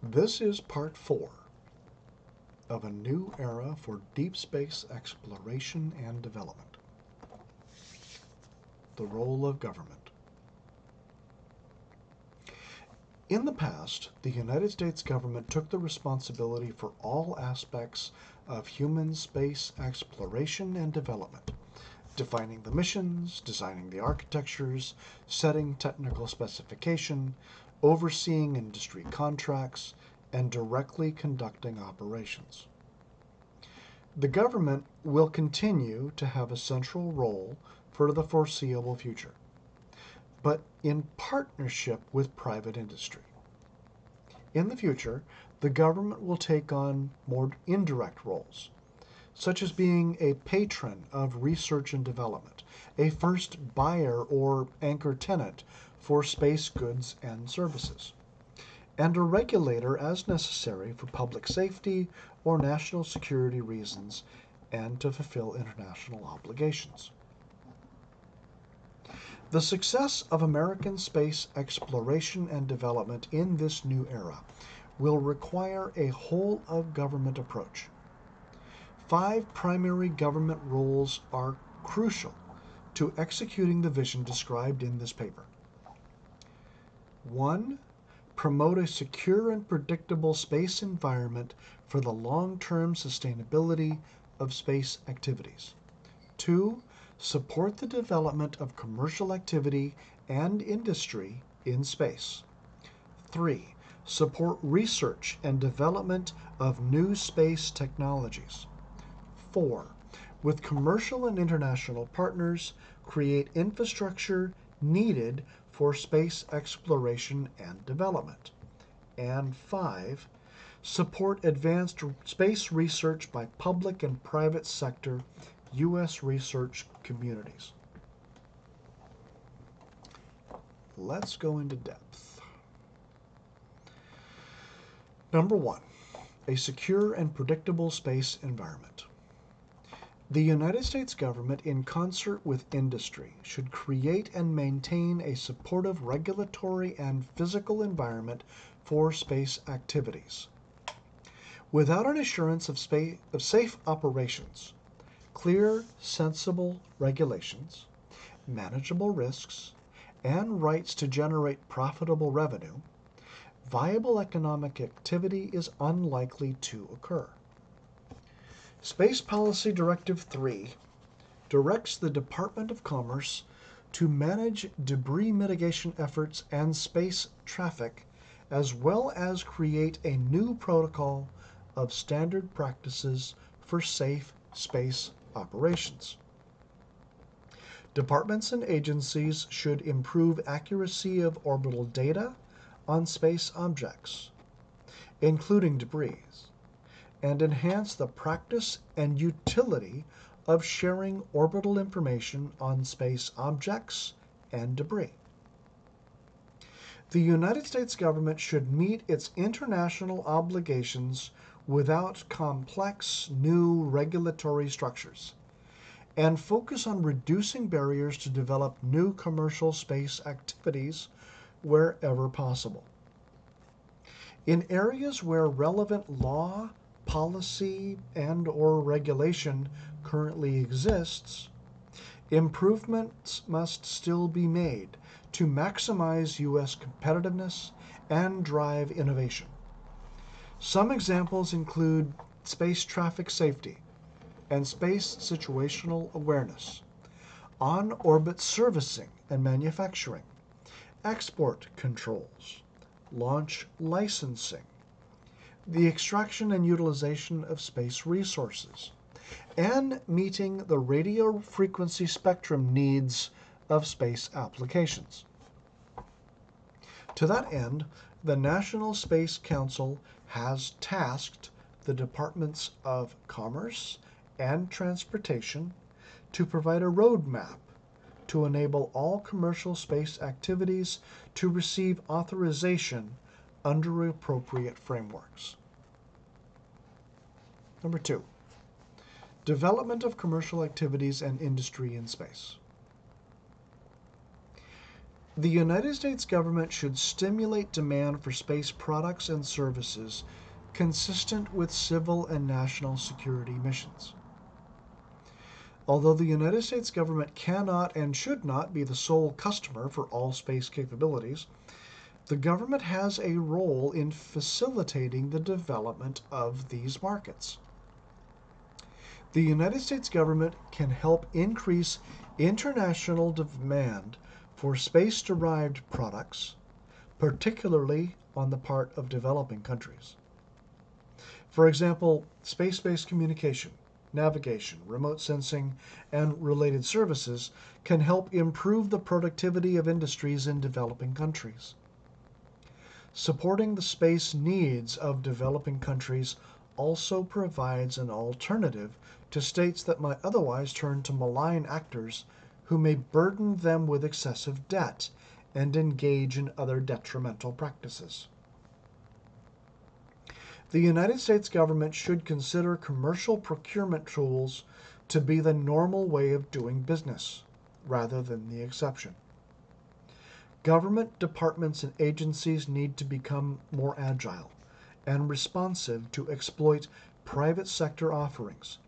This is part 4 of a new era for deep space exploration and development. The role of government. In the past, the United States government took the responsibility for all aspects of human space exploration and development, defining the missions, designing the architectures, setting technical specification, overseeing industry contracts, and directly conducting operations. The government will continue to have a central role for the foreseeable future, but in partnership with private industry. In the future, the government will take on more indirect roles, such as being a patron of research and development, a first buyer or anchor tenant for space goods and services, and a regulator as necessary for public safety or national security reasons and to fulfill international obligations. The success of American space exploration and development in this new era will require a whole-of-government approach. 5 primary government roles are crucial to executing the vision described in this paper. 1. Promote a secure and predictable space environment for the long-term sustainability of space activities. 2. Support the development of commercial activity and industry in space. 3. Support research and development of new space technologies. 4. With commercial and international partners, create infrastructure needed for space exploration and development. And 5. Support advanced space research by public and private sector U.S. research communities. Let's go into depth. Number 1, a secure and predictable space environment. The United States government, in concert with industry, should create and maintain a supportive regulatory and physical environment for space activities. Without an assurance of safe operations, clear, sensible regulations, manageable risks, and rights to generate profitable revenue, viable economic activity is unlikely to occur. Space Policy Directive 3 directs the Department of Commerce to manage debris mitigation efforts and space traffic, as well as create a new protocol of standard practices for safe space operations. Departments and agencies should improve accuracy of orbital data on space objects, including debris, and enhance the practice and utility of sharing orbital information on space objects and debris. The United States government should meet its international obligations without complex new regulatory structures, and focus on reducing barriers to develop new commercial space activities wherever possible. In areas where relevant law, policy, and/or regulation currently exists, improvements must still be made to maximize U.S. competitiveness and drive innovation. Some examples include space traffic safety and space situational awareness, on-orbit servicing and manufacturing, export controls, launch licensing, the extraction and utilization of space resources, and meeting the radio frequency spectrum needs of space applications. To that end, the National Space Council has tasked the Departments of Commerce and Transportation to provide a roadmap to enable all commercial space activities to receive authorization under appropriate frameworks. Number 2, development of commercial activities and industry in space. The United States government should stimulate demand for space products and services consistent with civil and national security missions. Although the United States government cannot and should not be the sole customer for all space capabilities, the government has a role in facilitating the development of these markets. The United States government can help increase international demand for space derived products, particularly on the part of developing countries. For example, space based communication, navigation, remote sensing, and related services can help improve the productivity of industries in developing countries. Supporting the space needs of developing countries also provides an alternative to states that might otherwise turn to malign actors who may burden them with excessive debt and engage in other detrimental practices. The United States government should consider commercial procurement tools to be the normal way of doing business, rather than the exception. Government departments and agencies need to become more agile and responsive to exploit private sector offerings,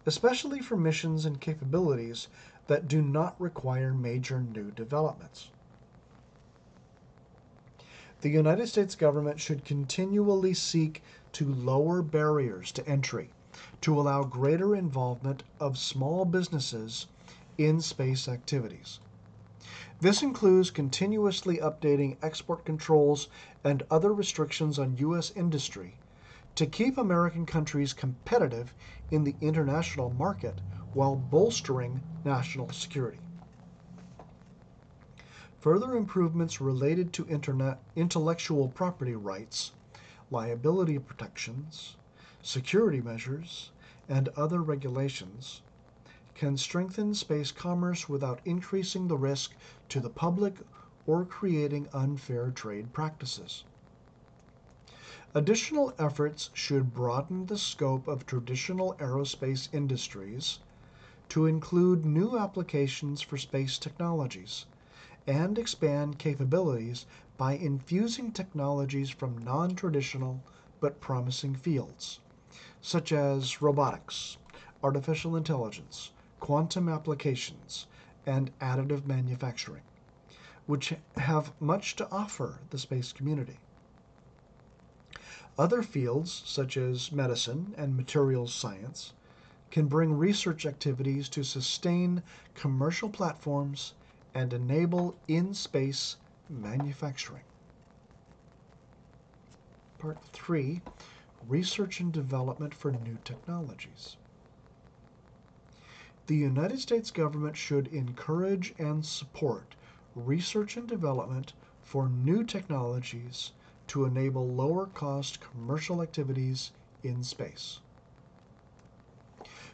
especially for missions and capabilities that do not require major new developments. The United States government should continually seek to lower barriers to entry to allow greater involvement of small businesses in space activities. This includes continuously updating export controls and other restrictions on U.S. industry to keep American countries competitive in the international market while bolstering national security. Further improvements related to intellectual property rights, liability protections, security measures, and other regulations can strengthen space commerce without increasing the risk to the public or creating unfair trade practices. Additional efforts should broaden the scope of traditional aerospace industries to include new applications for space technologies and expand capabilities by infusing technologies from non-traditional but promising fields, such as robotics, artificial intelligence, quantum applications, and additive manufacturing, which have much to offer the space community. Other fields, such as medicine and materials science, can bring research activities to sustain commercial platforms and enable in-space manufacturing. Part 3, Research and Development for New Technologies. The United States government should encourage and support research and development for new technologies to enable lower-cost commercial activities in space.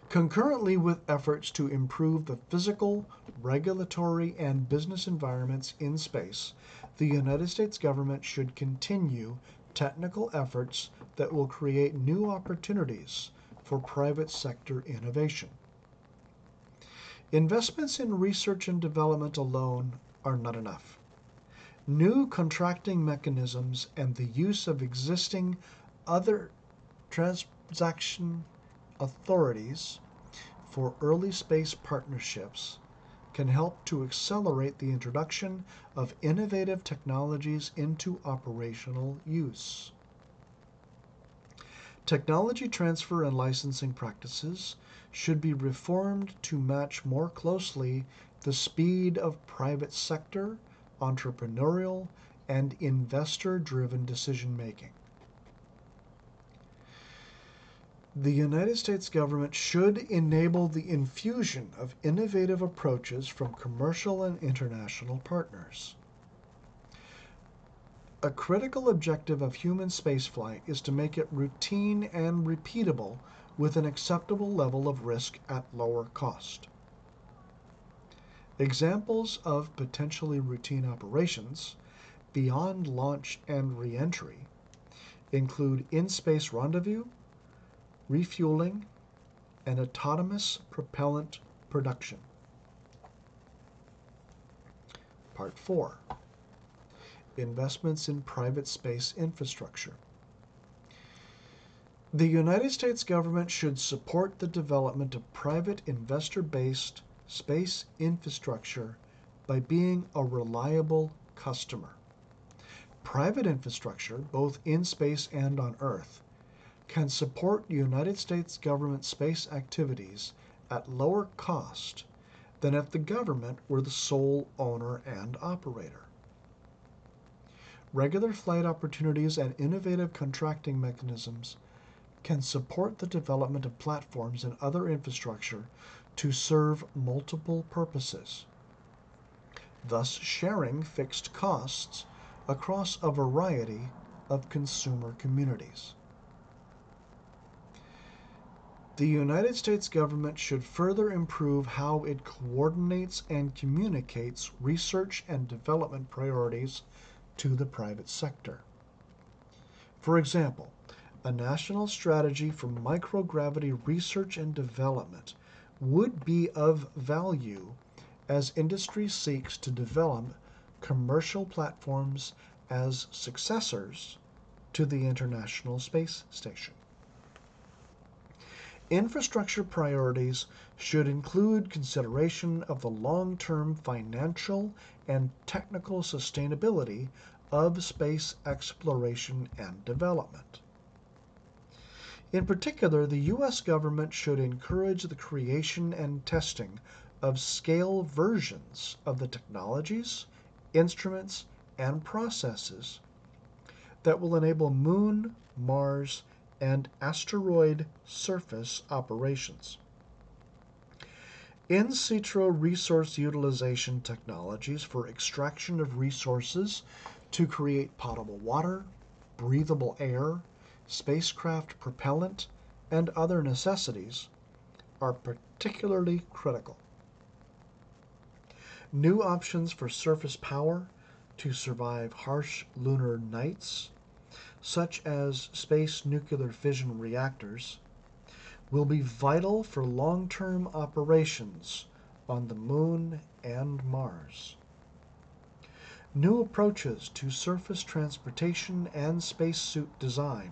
Concurrently with efforts to improve the physical, regulatory, and business environments in space, the United States government should continue technical efforts that will create new opportunities for private sector innovation. Investments in research and development alone are not enough. New contracting mechanisms and the use of existing other transaction authorities for early space partnerships can help to accelerate the introduction of innovative technologies into operational use. Technology transfer and licensing practices should be reformed to match more closely the speed of private sector, entrepreneurial, and investor-driven decision-making. The United States government should enable the infusion of innovative approaches from commercial and international partners. A critical objective of human spaceflight is to make it routine and repeatable with an acceptable level of risk at lower cost. Examples of potentially routine operations beyond launch and re-entry include in-space rendezvous, refueling, and autonomous propellant production. Part 4. Investments in private space infrastructure. The United States government should support the development of private investor-based space infrastructure by being a reliable customer. Private infrastructure, both in space and on Earth, can support United States government space activities at lower cost than if the government were the sole owner and operator. Regular flight opportunities and innovative contracting mechanisms can support the development of platforms and other infrastructure to serve multiple purposes, thus sharing fixed costs across a variety of consumer communities. The United States government should further improve how it coordinates and communicates research and development priorities to the private sector. For example, a national strategy for microgravity research and development would be of value as industry seeks to develop commercial platforms as successors to the International Space Station. Infrastructure priorities should include consideration of the long-term financial and technical sustainability of space exploration and development. In particular, the U.S. government should encourage the creation and testing of scale versions of the technologies, instruments, and processes that will enable Moon, Mars, and asteroid surface operations. In situ resource utilization technologies for extraction of resources to create potable water, breathable air, spacecraft propellant, and other necessities are particularly critical. New options for surface power to survive harsh lunar nights, such as space nuclear fission reactors, will be vital for long-term operations on the Moon and Mars. New approaches to surface transportation and spacesuit design,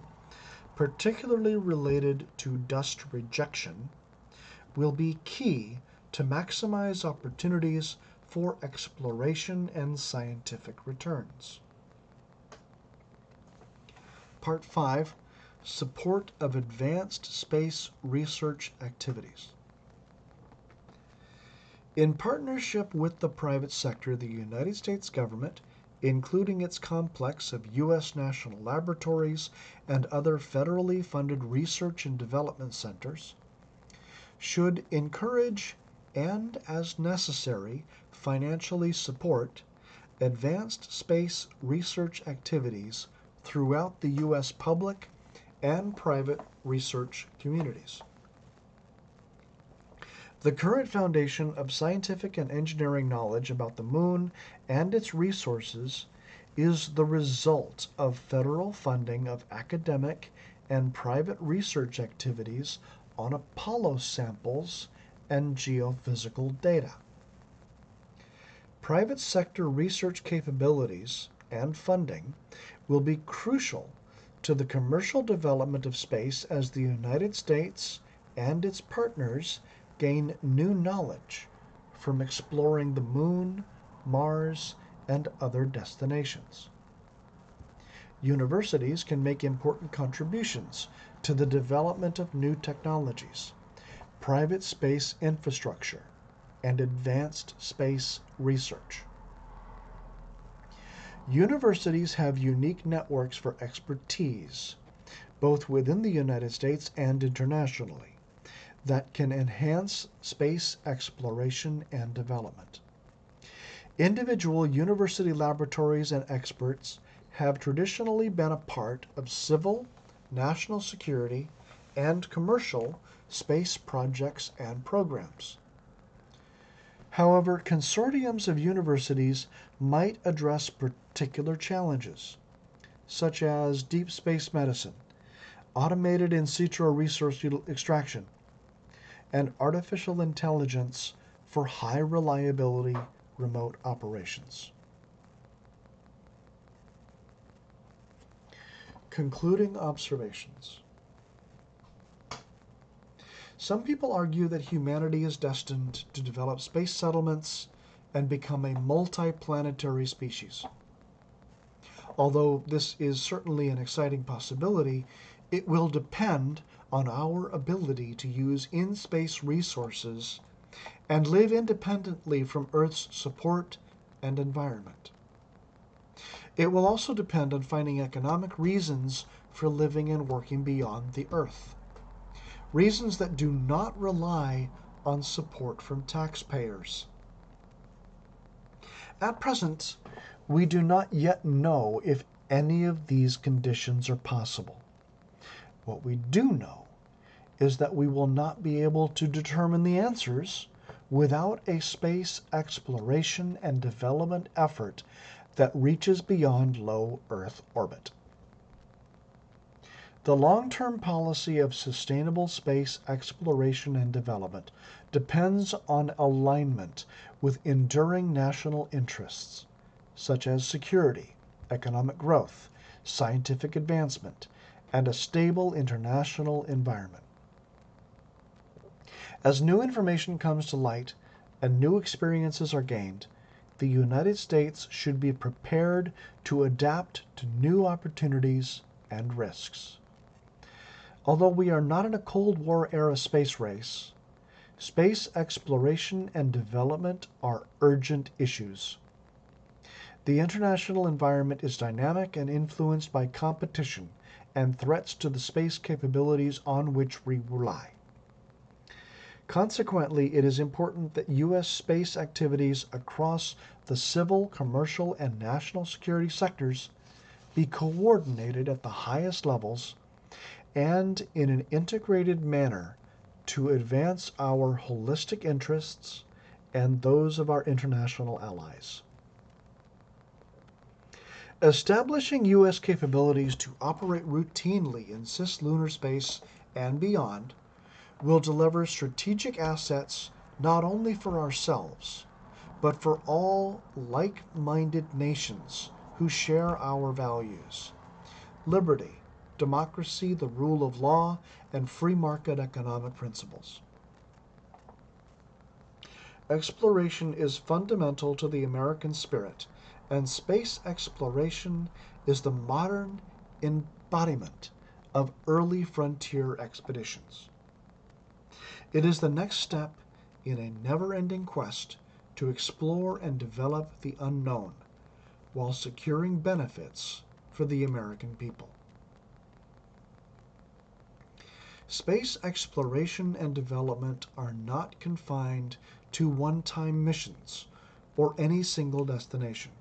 particularly related to dust rejection, will be key to maximize opportunities for exploration and scientific returns. Part 5. Support of advanced space research activities. In partnership with the private sector, the United States government, including its complex of U.S. national laboratories and other federally funded research and development centers, should encourage and, as necessary, financially support advanced space research activities throughout the U.S. public and private research communities. The current foundation of scientific and engineering knowledge about the Moon and its resources is the result of federal funding of academic and private research activities on Apollo samples and geophysical data. Private sector research capabilities and funding will be crucial to the commercial development of space as the United States and its partners gain new knowledge from exploring the Moon, Mars, and other destinations. Universities can make important contributions to the development of new technologies, private space infrastructure, and advanced space research. Universities have unique networks for expertise, both within the United States and internationally, that can enhance space exploration and development. Individual university laboratories and experts have traditionally been a part of civil, national security, and commercial space projects and programs. However, consortiums of universities might address particular challenges, such as deep space medicine, automated in situ resource extraction, and artificial intelligence for high reliability remote operations. Concluding observations. Some people argue that humanity is destined to develop space settlements and become a multi-planetary species. Although this is certainly an exciting possibility, it will depend on our ability to use in-space resources and live independently from Earth's support and environment. It will also depend on finding economic reasons for living and working beyond the Earth. Reasons that do not rely on support from taxpayers. At present, we do not yet know if any of these conditions are possible. What we do know is that we will not be able to determine the answers without a space exploration and development effort that reaches beyond low Earth orbit. The long-term policy of sustainable space exploration and development depends on alignment with enduring national interests, such as security, economic growth, scientific advancement, and a stable international environment. As new information comes to light and new experiences are gained, the United States should be prepared to adapt to new opportunities and risks. Although we are not in a Cold War era space race, space exploration and development are urgent issues. The international environment is dynamic and influenced by competition and threats to the space capabilities on which we rely. Consequently, it is important that U.S. space activities across the civil, commercial, and national security sectors be coordinated at the highest levels and in an integrated manner to advance our holistic interests and those of our international allies. Establishing U.S. capabilities to operate routinely in cislunar space and beyond will deliver strategic assets not only for ourselves, but for all like-minded nations who share our values: liberty, democracy, the rule of law, and free market economic principles. Exploration is fundamental to the American spirit, and space exploration is the modern embodiment of early frontier expeditions. It is the next step in a never-ending quest to explore and develop the unknown while securing benefits for the American people. Space exploration and development are not confined to one-time missions or any single destination.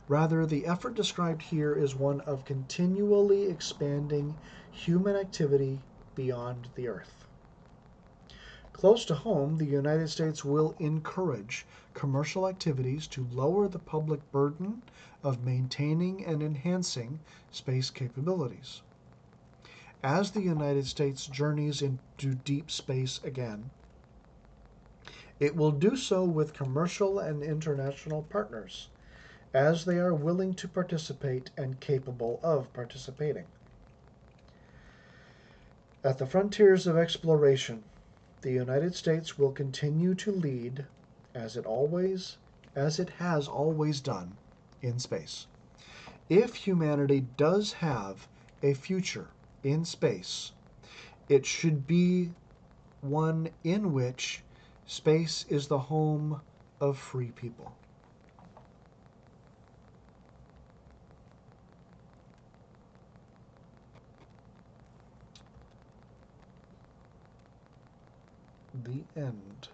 Rather, the effort described here is one of continually expanding human activity beyond the Earth. Close to home, the United States will encourage commercial activities to lower the public burden of maintaining and enhancing space capabilities. As the United States journeys into deep space again, it will do so with commercial and international partners, as they are willing to participate and capable of participating. At the frontiers of exploration, the United States will continue to lead, as it has always done, in space. If humanity does have a future in space, it should be one in which space is the home of free people. The end.